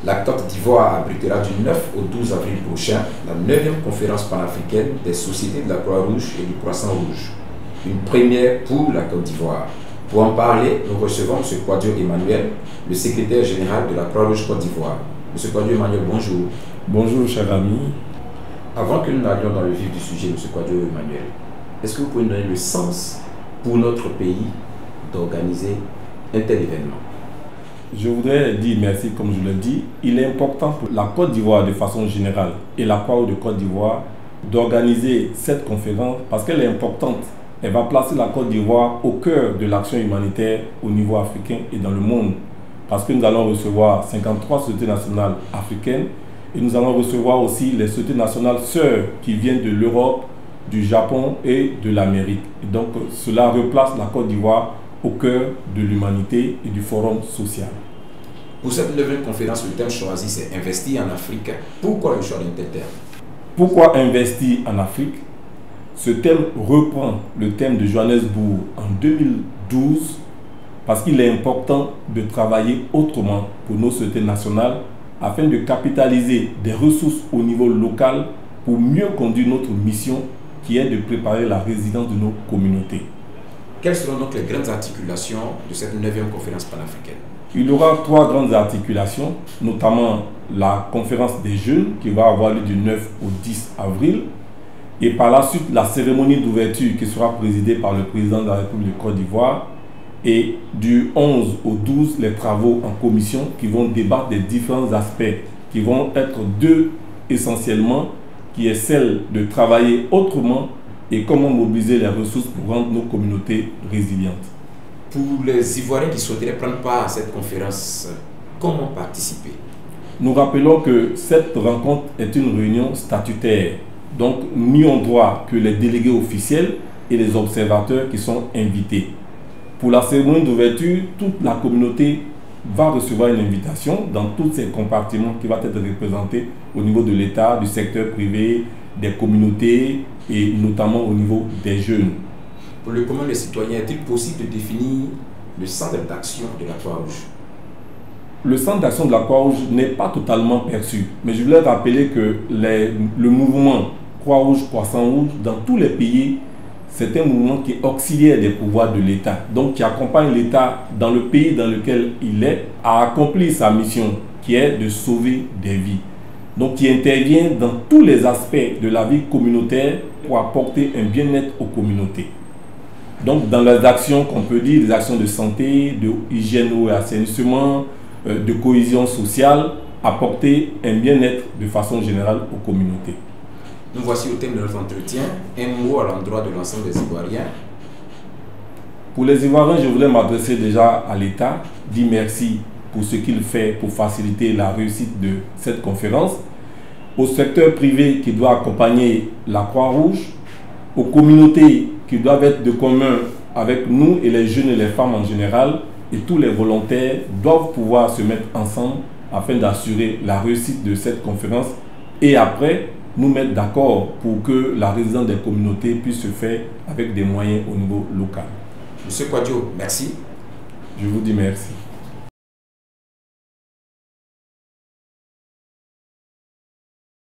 La Côte d'Ivoire abritera du 9 au 12 avril prochain la 9e conférence panafricaine des sociétés de la Croix-Rouge et du Croissant-Rouge. Une première pour la Côte d'Ivoire. Pour en parler, nous recevons M. Kouadio Emmanuel, le secrétaire général de la Croix-Rouge Côte d'Ivoire. M. Kouadio Emmanuel, bonjour. Bonjour, cher ami. Avant que nous n'allions dans le vif du sujet, M. Kouadio Emmanuel, est-ce que vous pouvez nous donner le sens pour notre pays d'organiser un tel événement? Je voudrais dire merci, comme je l'ai dit. Il est important pour la Côte d'Ivoire de façon générale et la Croix-Rouge de Côte d'Ivoire d'organiser cette conférence parce qu'elle est importante. Elle va placer la Côte d'Ivoire au cœur de l'action humanitaire au niveau africain et dans le monde. Parce que nous allons recevoir 53 sociétés nationales africaines et nous allons recevoir aussi les sociétés nationales sœurs qui viennent de l'Europe, du Japon et de l'Amérique. Donc cela replace la Côte d'Ivoire au cœur de l'humanité et du forum social. Pour cette 9e conférence, le thème choisi c'est investir en Afrique. Pourquoi le choix d'un tel terme? Pourquoi investir en Afrique? Ce thème reprend le thème de Johannesburg en 2012 parce qu'il est important de travailler autrement pour nos sociétés nationales afin de capitaliser des ressources au niveau local pour mieux conduire notre mission qui est de préparer la résilience de nos communautés. Quelles seront donc les grandes articulations de cette 9e conférence panafricaine? Il y aura 3 grandes articulations, notamment la conférence des jeunes qui va avoir lieu du 9 au 10 avril et par la suite la cérémonie d'ouverture qui sera présidée par le président de la République de Côte d'Ivoire et du 11 au 12 les travaux en commission qui vont débattre des différents aspects qui vont être deux essentiellement, qui est celle de travailler autrement et comment mobiliser les ressources pour rendre nos communautés résilientes. Pour les Ivoiriens qui souhaiteraient prendre part à cette conférence, comment participer? Nous rappelons que cette rencontre est une réunion statutaire. Donc, n'y ont droit que les délégués officiels et les observateurs qui sont invités. Pour la cérémonie d'ouverture, toute la communauté va recevoir une invitation dans tous ces compartiments qui vont être représentés au niveau de l'État, du secteur privé, des communautés et notamment au niveau des jeunes. Pour le commun des citoyens, est-il possible de définir le centre d'action de la Croix-Rouge? Le centre d'action de la Croix-Rouge n'est pas totalement perçu, mais je voulais rappeler que le mouvement Croix-Rouge, Croissant-Rouge, dans tous les pays, c'est un mouvement qui est auxiliaire des pouvoirs de l'État, donc qui accompagne l'État dans le pays dans lequel il est à accomplir sa mission, qui est de sauver des vies. Donc qui intervient dans tous les aspects de la vie communautaire pour apporter un bien-être aux communautés. Donc dans les actions qu'on peut dire, des actions de santé, de hygiène et assainissement, de cohésion sociale, apporter un bien-être de façon générale aux communautés. Nous voici au thème de notre entretien. Un mot à l'endroit de l'ensemble des Ivoiriens. Pour les Ivoiriens, je voulais m'adresser déjà à l'État, dire merci pour ce qu'il fait pour faciliter la réussite de cette conférence, au secteur privé qui doit accompagner la Croix-Rouge, aux communautés qui doivent être de commun avec nous et les jeunes et les femmes en général, et tous les volontaires doivent pouvoir se mettre ensemble afin d'assurer la réussite de cette conférence et après nous mettre d'accord pour que la résilience des communautés puisse se faire avec des moyens au niveau local. Monsieur Kouadio, merci. Je vous dis merci.